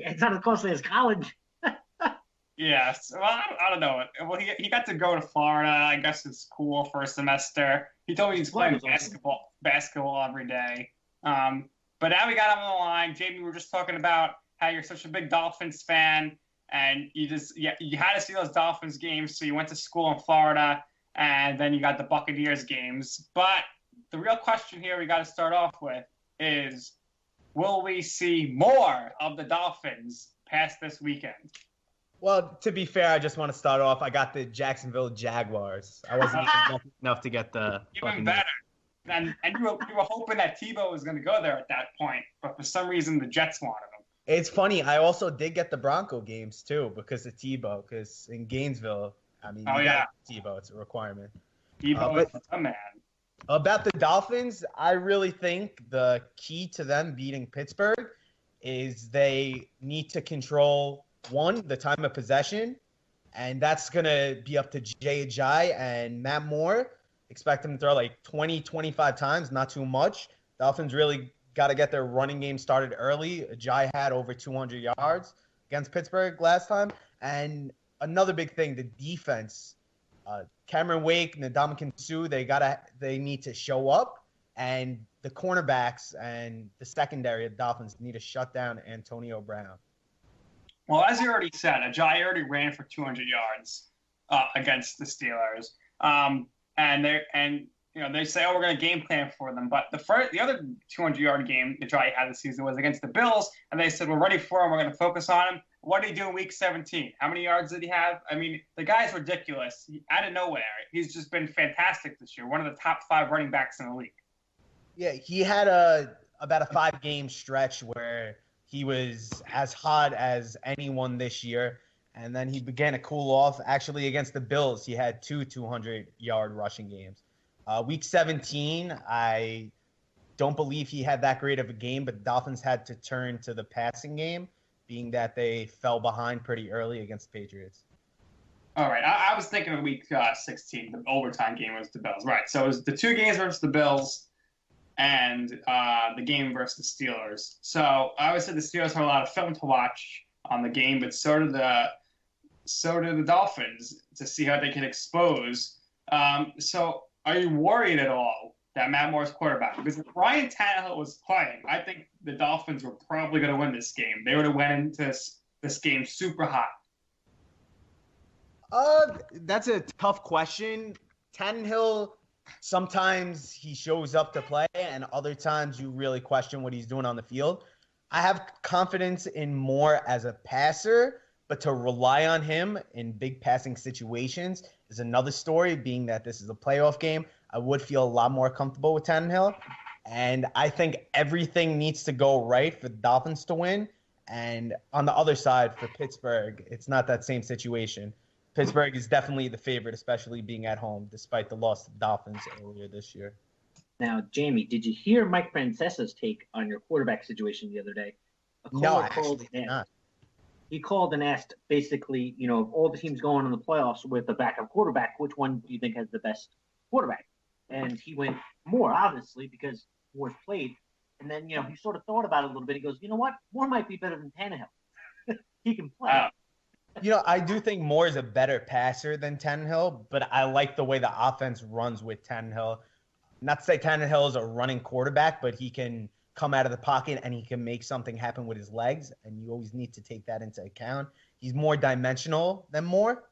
It's not as costly as college. Yes. Well, I don't know. Well, he got to go to Florida. I guess it's cool for a semester. He told me he's playing basketball every day. But now we got him on the line. Jamie, we were just talking about how you're such a big Dolphins fan, and you had to see those Dolphins games, so you went to school in Florida, and then you got the Buccaneers games. But the real question here we got to start off with is, will we see more of the Dolphins past this weekend? Well, to be fair, I just want to start off. I got the Jacksonville Jaguars. I wasn't even lucky enough to get the Even better. And you were hoping that Tebow was going to go there at that point, but for some reason the Jets wanted him. It's funny. I also did get the Bronco games too because of Tebow. Because in Gainesville, I mean, you got Tebow. It's a requirement. Tebow is a man. About the Dolphins, I really think the key to them beating Pittsburgh is they need to control, one, the time of possession, and that's going to be up to Jay Ajayi and Matt Moore. Expect them to throw like 20, 25 times, not too much. Dolphins really got to get their running game started early. Ajayi had over 200 yards against Pittsburgh last time. And another big thing, the defense. Cameron Wake, Ndamukong Suh, they need to show up, and the cornerbacks and the secondary of the Dolphins need to shut down Antonio Brown. Well, as you already said, Ajayi already ran for 200 yards against the Steelers, they say, oh, we're going to game plan for them. But the other 200-yard game Ajayi had this season was against the Bills, and they said, we're ready for him. We're going to focus on him. What did he do in Week 17? How many yards did he have? I mean, the guy's ridiculous. Out of nowhere, he's just been fantastic this year. One of the top 5 running backs in the league. Yeah, he had about a 5-game stretch where he was as hot as anyone this year, and then he began to cool off. Actually, against the Bills, he had 2 200-yard rushing games. Week 17, I don't believe he had that great of a game, but the Dolphins had to turn to the passing game, being that they fell behind pretty early against the Patriots. All right. I was thinking of Week 16, the overtime game was the Bills. Right. So it was the 2 games versus the Bills and the game versus the Steelers. So I always said the Steelers had a lot of film to watch on the game, but so did the Dolphins to see how they can expose. So are you worried at all that Matt Moore's quarterback? Because if Ryan Tannehill was playing, I think the Dolphins were probably going to win this game. They would have went into this game super hot. That's a tough question. Tannehill, sometimes he shows up to play, and other times you really question what he's doing on the field. I have confidence in Moore as a passer, but to rely on him in big passing situations is another story, being that this is a playoff game. I would feel a lot more comfortable with Tannehill. And I think everything needs to go right for the Dolphins to win. And on the other side, for Pittsburgh, it's not that same situation. Pittsburgh is definitely the favorite, especially being at home, despite the loss to the Dolphins earlier this year. Now, Jamie, did you hear Mike Francesa's take on your quarterback situation the other day? No, I actually did not. He called and asked, basically, of all the teams going in the playoffs with a backup quarterback, which one do you think has the best quarterback? And he went Moore, obviously, because Moore's played. And then, he sort of thought about it a little bit. He goes, you know what? Moore might be better than Tannehill. He can play. I do think Moore is a better passer than Tannehill, but I like the way the offense runs with Tannehill. Not to say Tannehill is a running quarterback, but he can come out of the pocket and he can make something happen with his legs, and you always need to take that into account. He's more dimensional than Moore.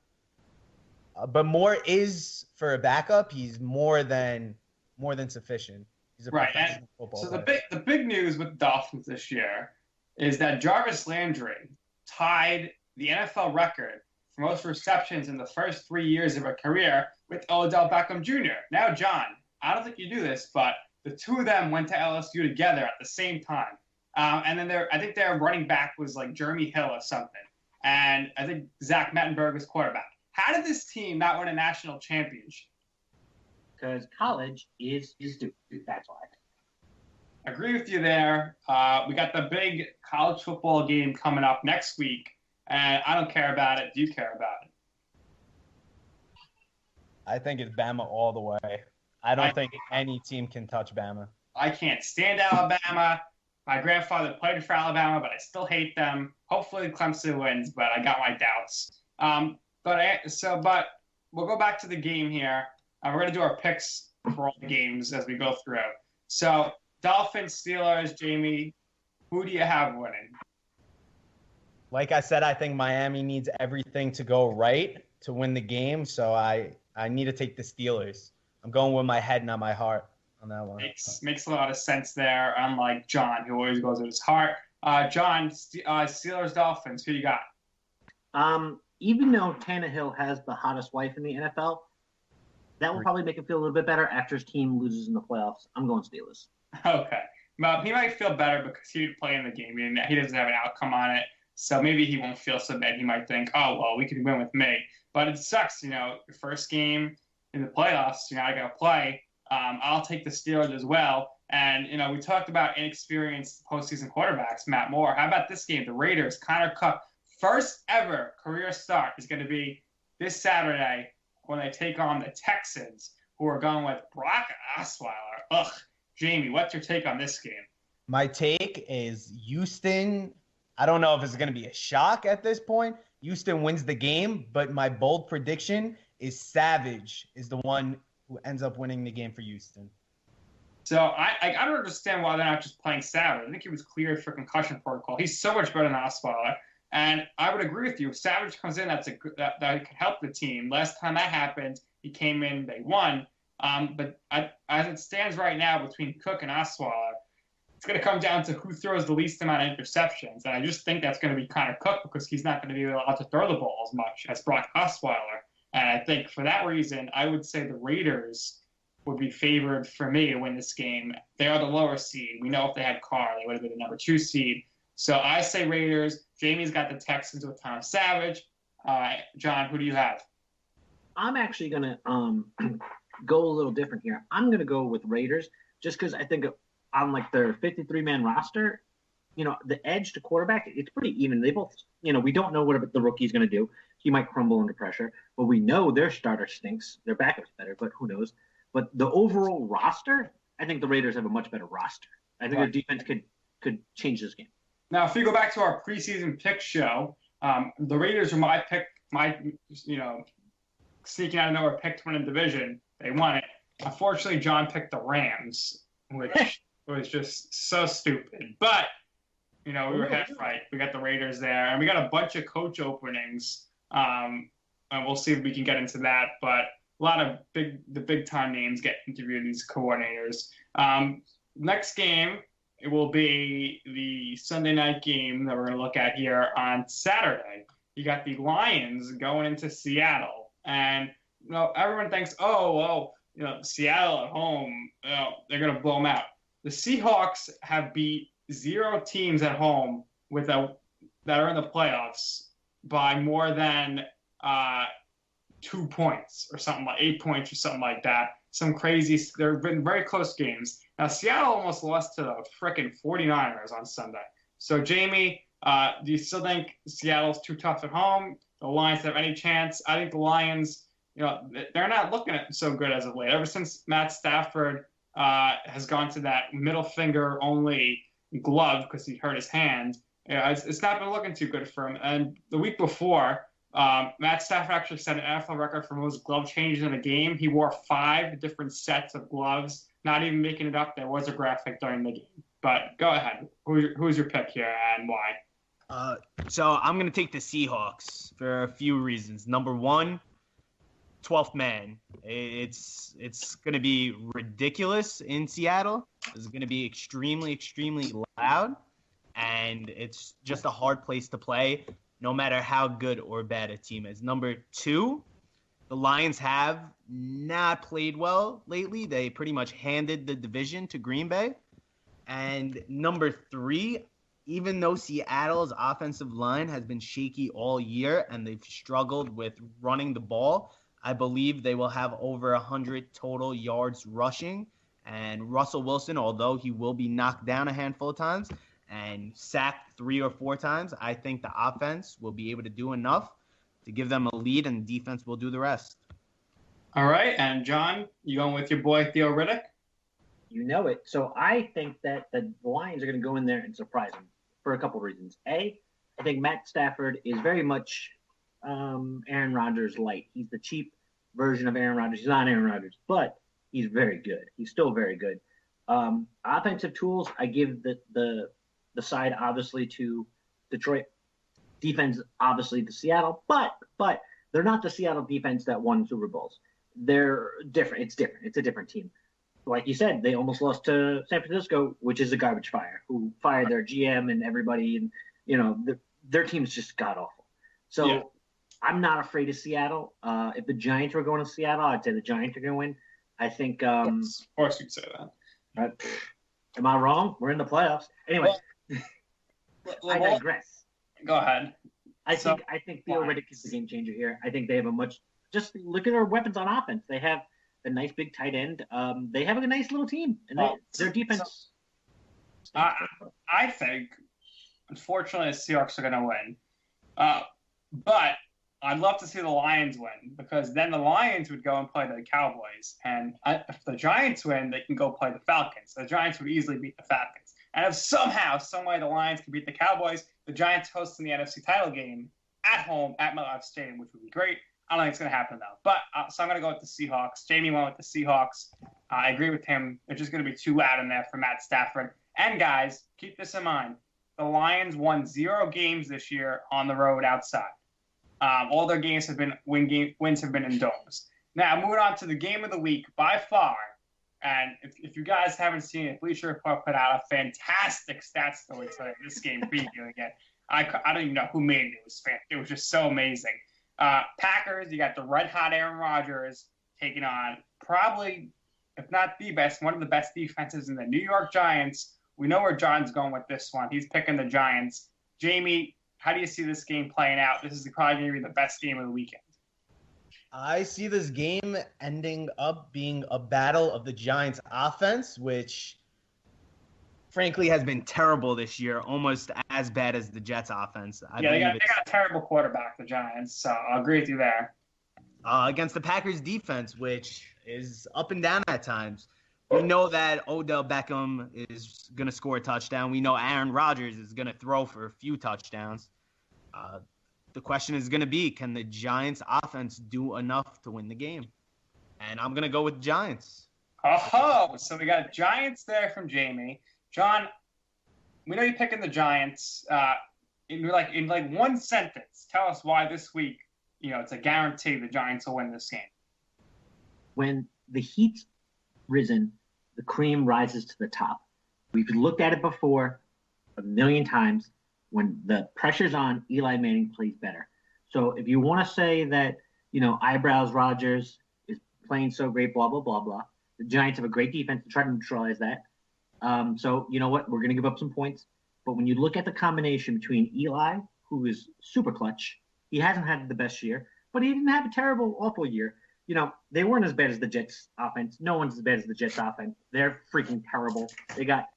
But Moore is, for a backup, he's more than sufficient. He's a professional football player. The big news with the Dolphins this year is that Jarvis Landry tied the NFL record for most receptions in the first 3 years of a career with Odell Beckham Jr. Now, John, I don't think you do this, but the two of them went to LSU together at the same time. And then I think their running back was like Jeremy Hill or something. And I think Zach Mettenberg was quarterback. How did this team not win a national championship? Because college is stupid. That's why. I agree with you there. We got the big college football game coming up next week, and I don't care about it. Do you care about it? I think it's Bama all the way. I don't think any team can touch Bama. I can't stand Alabama. My grandfather played for Alabama, but I still hate them. Hopefully Clemson wins, but I got my doubts. But we'll go back to the game here. We're going to do our picks for all the games as we go through. So Dolphins, Steelers, Jamie, who do you have winning? Like I said, I think Miami needs everything to go right to win the game, so I need to take the Steelers. I'm going with my head, not my heart on that one. Makes a lot of sense there, unlike John, who always goes with his heart. John, Steelers, Dolphins, who you got? Even though Tannehill has the hottest wife in the NFL, that will probably make him feel a little bit better after his team loses in the playoffs. I'm going Steelers. Okay. Well, he might feel better because he didn't play in the game and he doesn't have an outcome on it. So maybe he won't feel so bad. He might think, oh, well, we can win with me. But it sucks, your first game in the playoffs, I got to play. I'll take the Steelers as well. And, we talked about inexperienced postseason quarterbacks, Matt Moore. How about this game? The Raiders, Connor Cook, first ever career start is going to be this Saturday when they take on the Texans, who are going with Brock Osweiler. Ugh. Jamie, what's your take on this game? My take is Houston. I don't know if it's going to be a shock at this point. Houston wins the game, but my bold prediction is Savage is the one who ends up winning the game for Houston. So I don't understand why they're not just playing Savage. I think he was cleared for concussion protocol. He's so much better than Osweiler. And I would agree with you. If Savage comes in, that could help the team. Last time that happened, he came in, they won. But as it stands right now between Cook and Osweiler, it's going to come down to who throws the least amount of interceptions. And I just think that's going to be Connor Cook because he's not going to be allowed to throw the ball as much as Brock Osweiler. And I think for that reason, I would say the Raiders would be favored for me to win this game. They are the lower seed. We know if they had Carr, they would have been the number 2 seed. So I say Raiders. Jamie's got the Texans with Tom Savage. John, who do you have? I'm actually going to go a little different here. I'm going to go with Raiders just because I think on like their 53-man roster, the edge to quarterback, it's pretty even. They both, we don't know what the rookie's going to do. He might crumble under pressure, but we know their starter stinks. Their backup's better, but who knows? But the overall roster, I think the Raiders have a much better roster. I think their defense could change this game. Now, if we go back to our preseason pick show, the Raiders are my pick, sneaking out of nowhere pick to win in division. They won it. Unfortunately, John picked the Rams, which was just so stupid. But, we were half right. We got the Raiders there. And we got a bunch of coach openings. And we'll see if we can get into that. But a lot of the big-time names get interviewed, these coordinators. Next game, it will be the Sunday night game that we're going to look at here on Saturday. You got the Lions going into Seattle. And, everyone thinks, Seattle at home, they're going to blow them out. The Seahawks have beat 0 teams at home that are in the playoffs by more than 2 points or something like 8 points or something like that. Some crazy. There have been very close games. Now, Seattle almost lost to the frickin' 49ers on Sunday. So, Jamie, do you still think Seattle's too tough at home? The Lions have any chance? I think the Lions, they're not looking so good as of late. Ever since Matt Stafford has gone to that middle finger only glove because he hurt his hand, it's not been looking too good for him. And the week before, Matt Stafford actually set an NFL record for most glove changes in a game. He wore 5 different sets of gloves. Not even making it up, there was a graphic during the game. But go ahead. Who's your pick here and why? So I'm going to take the Seahawks for a few reasons. Number one, 12th man. It's going to be ridiculous in Seattle. It's going to be extremely, extremely loud. And it's just a hard place to play, no matter how good or bad a team is. Number two, the Lions have not played well lately. They pretty much handed the division to Green Bay. And number three, even though Seattle's offensive line has been shaky all year and they've struggled with running the ball, I believe they will have over 100 total yards rushing. And Russell Wilson, although he will be knocked down a handful of times and sacked 3 or 4 times, I think the offense will be able to do enough to give them a lead, and the defense will do the rest. All right, and John, you going with your boy Theo Riddick? You know it. So I think that the Lions are going to go in there and surprise them for a couple of reasons. A, I think Matt Stafford is very much Aaron Rodgers light. He's the cheap version of Aaron Rodgers. He's not Aaron Rodgers, but he's very good. He's still very good. Offensive tools, I give the side obviously to Detroit. Defense obviously to Seattle, but they're not the Seattle defense that won Super Bowls. They're different. It's different. It's a different team. Like you said, they almost lost to San Francisco, which is a garbage fire, who fired their GM and everybody, and their team's just god awful. So yeah. I'm not afraid of Seattle. If the Giants were going to Seattle, I'd say the Giants are going to win. I think. Of course, you'd say that. Am I wrong? We're in the playoffs. Anyway, I digress. Go ahead. I think Theo Riddick is the game changer here. I think they have a much. Just look at their weapons on offense. They have a nice big tight end. They have a nice little team, and their defense. I think, unfortunately, the Seahawks are going to win. But I'd love to see the Lions win, because then the Lions would go and play the Cowboys. And if the Giants win, they can go play the Falcons. The Giants would easily beat the Falcons. And if somehow, some way, the Lions can beat the Cowboys, the Giants hosting the NFC title game at home at MetLife Stadium, which would be great. I don't think it's going to happen, though. But so I'm going to go with the Seahawks. Jamie went with the Seahawks. I agree with him. It's just going to be too loud in there for Matt Stafford. And, guys, keep this in mind. The Lions won 0 games this year on the road outside. All their games have been wins have been in domes. Now, moving on to the game of the week, by far, and if you guys haven't seen it, Bleacher Report put out a fantastic stats story today. This game preview again. I don't even know who made it. It was just so amazing. Packers, you got the red-hot Aaron Rodgers taking on probably, if not the best, one of the best defenses in the New York Giants. We know where John's going with this one. He's picking the Giants. Jamie, how do you see this game playing out? This is probably going to be the best game of the weekend. I see this game ending up being a battle of the Giants' offense, which frankly has been terrible this year, almost as bad as the Jets' offense. They got a terrible quarterback, the Giants, so I'll agree with you there. Against the Packers' defense, which is up and down at times. We know that Odell Beckham is going to score a touchdown. We know Aaron Rodgers is going to throw for a few touchdowns. The question is going to be, can the Giants' offense do enough to win the game? And I'm going to go with Giants. Oh, so we got Giants there from Jamie. John, we know you're picking the Giants. In one sentence, tell us why this week, it's a guarantee the Giants will win this game. When the heat's risen, the cream rises to the top. We've looked at it before a million times. When the pressure's on, Eli Manning plays better. So if you want to say that, eyebrows Rodgers is playing so great, blah, blah, blah, blah, the Giants have a great defense to try to neutralize that. So you know what? We're going to give up some points. But when you look at the combination between Eli, who is super clutch, he hasn't had the best year, but he didn't have a terrible, awful year. They weren't as bad as the Jets offense. No one's as bad as the Jets offense. They're freaking terrible. They got,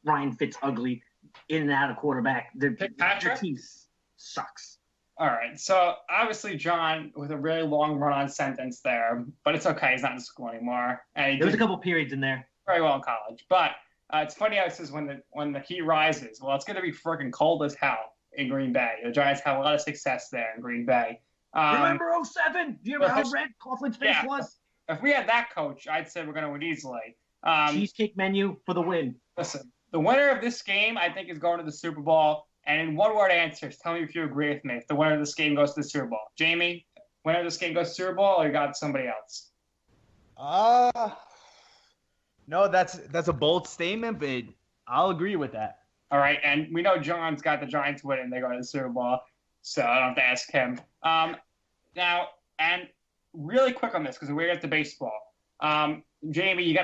Ryan Fitz ugly in and out of quarterback. Their team sucks. All right. So obviously John with a really long run-on sentence there, but it's okay. He's not in school anymore. And there was a couple periods in there. Very well in college. But it's funny how it says when the heat rises. Well, it's going to be freaking cold as hell in Green Bay. The Giants have a lot of success there in Green Bay. Remember 2007? Do you remember how red Coughlin's face was? If we had that coach, I'd say we're going to win easily. Cheesecake menu for the win. Listen, the winner of this game, I think, is going to the Super Bowl. And in one-word answers, tell me if you agree with me. If the winner of this game goes to the Super Bowl. Jamie, winner of this game goes to the Super Bowl, or you got somebody else? No, that's a bold statement, but I'll agree with that. All right, and we know John's got the Giants winning. They go to the Super Bowl, so I don't have to ask him. Now, and really quick on this, because we're at the baseball. Jamie, you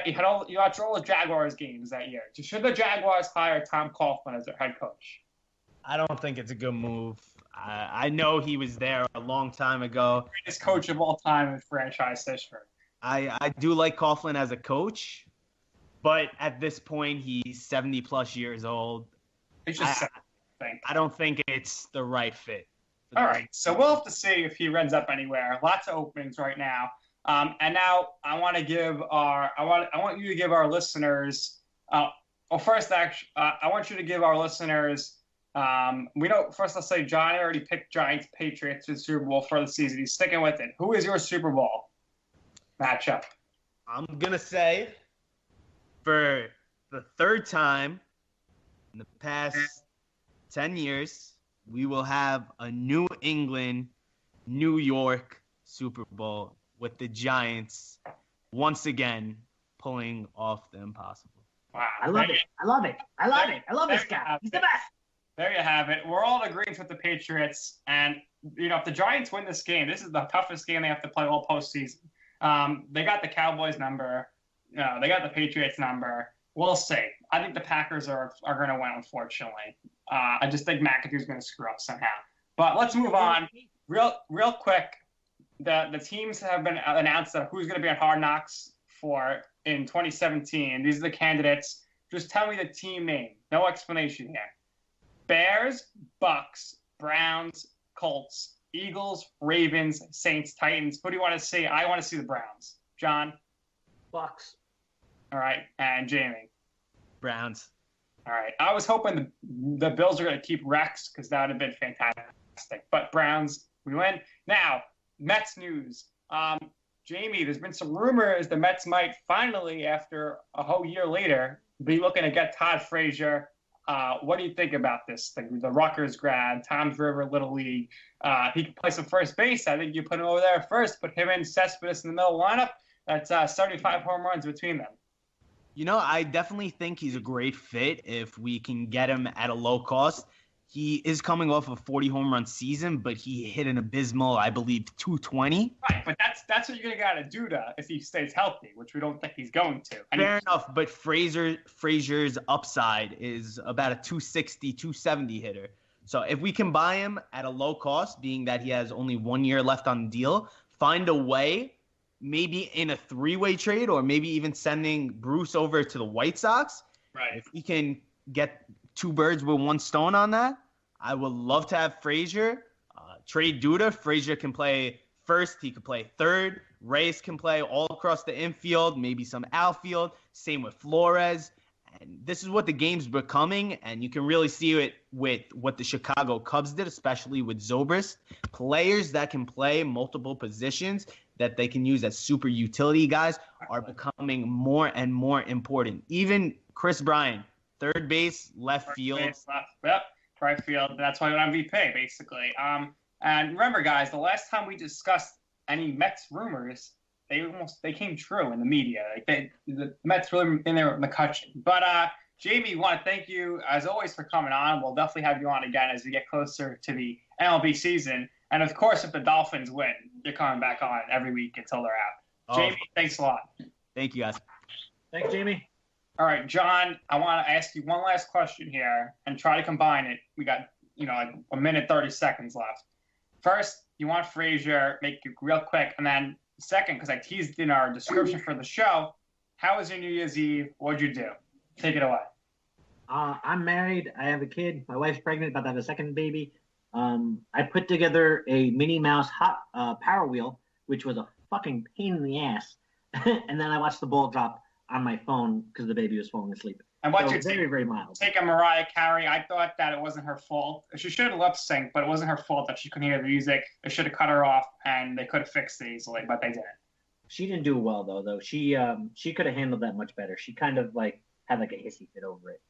watched all the Jaguars games that year. Should the Jaguars hire Tom Coughlin as their head coach? I don't think it's a good move. I know he was there a long time ago. Greatest coach of all time in franchise history. I do like Coughlin as a coach, but at this point, he's 70-plus years old. It's just I don't think it's the right fit. All right, so we'll have to see if he ends up anywhere. Lots of openings right now. And now I want you to give our listeners. First, actually, I want you to give our listeners. First, let's say John already picked Giants Patriots to the Super Bowl for the season. He's sticking with it. Who is your Super Bowl matchup? I'm gonna say, for the third time in the past 10 years, we will have a New England, New York Super Bowl with the Giants once again pulling off the impossible. Wow. I love it. I love this guy. He's the best. There you have it. We're all in agreement with the Patriots. And, if the Giants win this game, this is the toughest game they have to play all postseason. They got the Cowboys number. They got the Patriots number. We'll see. I think the Packers are going to win, unfortunately. I just think McAdoo's going to screw up somehow. But let's move on. Real quick, the teams have been announced that who's going to be on Hard Knocks in 2017. These are the candidates. Just tell me the team name. No explanation here. Bears, Bucks, Browns, Colts, Eagles, Ravens, Saints, Titans. Who do you want to see? I want to see the Browns. John? Bucks. All right. And Jamie? Browns. All right. I was hoping the Bills are going to keep Rex because that would have been fantastic. But Browns, we win. Now, Mets news. Jamie, there's been some rumors the Mets might finally, after a whole year later, be looking to get Todd Frazier. What do you think about this thing? The Rutgers grad, Tom's River Little League. He can play some first base. I think you put him over there first. Put him and Cespedes in the middle lineup. That's 75 home runs between them. You know, I definitely think he's a great fit if we can get him at a low cost. He is coming off a 40 home run season, but he hit an abysmal, I believe, 220. Right, but that's what you're gonna gotta do if he stays healthy, which we don't think he's going to. Fair enough, but Frazier's upside is about a 260, 270 hitter. So if we can buy him at a low cost, being that he has only 1 year left on the deal, find a way, maybe in a three-way trade, or maybe even sending Bruce over to the White Sox. Right. If we can get two birds with one stone on that, I would love to have Frazier. Trade Duda. Frazier can play first. He could play third. Reyes can play all across the infield, maybe some outfield. Same with Flores. And this is what the game's becoming, and you can really see it with what the Chicago Cubs did, especially with Zobrist. Players that can play multiple positions that they can use as super utility guys are becoming more and more important. Even Chris Bryant, third base, left field. Yep, right field. That's why I'm MVP, basically. And remember, guys, the last time we discussed any Mets rumors, they came true in the media. The Mets really in there with McCutcheon. But Jamie, we want to thank you as always for coming on. We'll definitely have you on again as we get closer to the MLB season. And of course, if the Dolphins win, you're coming back on every week until they're out. Jamie, thanks a lot. Thank you, guys. Thanks, Jamie. All right, John, I want to ask you one last question here and try to combine it. We got, like a minute, 30 seconds left. First, you want Frazier, make it real quick. And then second, because I teased in our description for the show, how was your New Year's Eve? What'd you do? Take it away. I'm married. I have a kid. My wife's pregnant, about to have a second baby. I put together a Minnie Mouse hot Power Wheel, which was a fucking pain in the ass. And then I watched the ball drop on my phone because the baby was falling asleep. And what's so your very, very mild. Take a Mariah Carey. I thought that it wasn't her fault. She should have lip synced, but it wasn't her fault that she couldn't hear the music. They should have cut her off, and they could have fixed it easily, but they didn't. She didn't do well though. She could have handled that much better. She kind of had a hissy fit over it.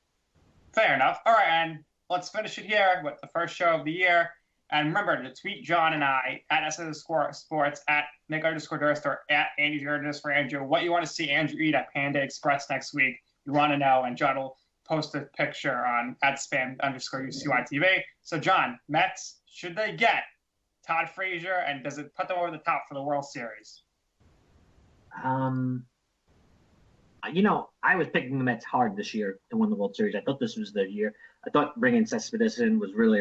Fair enough. All right, and let's finish it here with the first show of the year. And remember to tweet John and I at @S_Sports, at Nick_Durst, or at Andy Durst for Andrew. What you want to see Andrew eat at Panda Express next week. You want to know, and John will post a picture on @spam_UCYTV. So, John, Mets, should they get Todd Frazier, and does it put them over the top for the World Series? I was picking the Mets hard this year to win the World Series. I thought this was their year. I thought bringing Cespedes in was really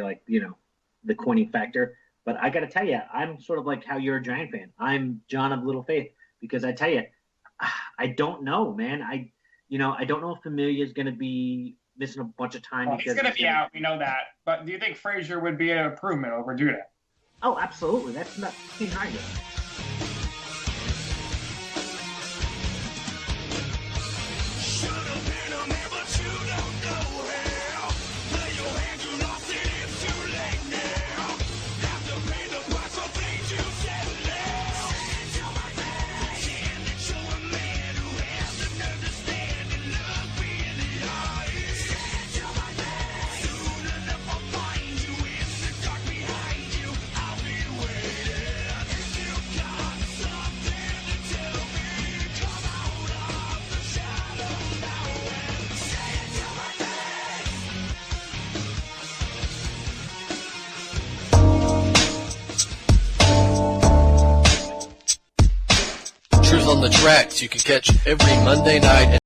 the coining factor. But I got to tell you, I'm sort of like how you're a Giant fan. I'm John of Little Faith, because I tell you, I don't know, man. I don't know if Familia is going to be missing a bunch of time. Well, he's going to be out. We know that. But do you think Frazier would be an improvement over Duda? Oh, absolutely. That's not behind it. On the tracks you can catch every Monday night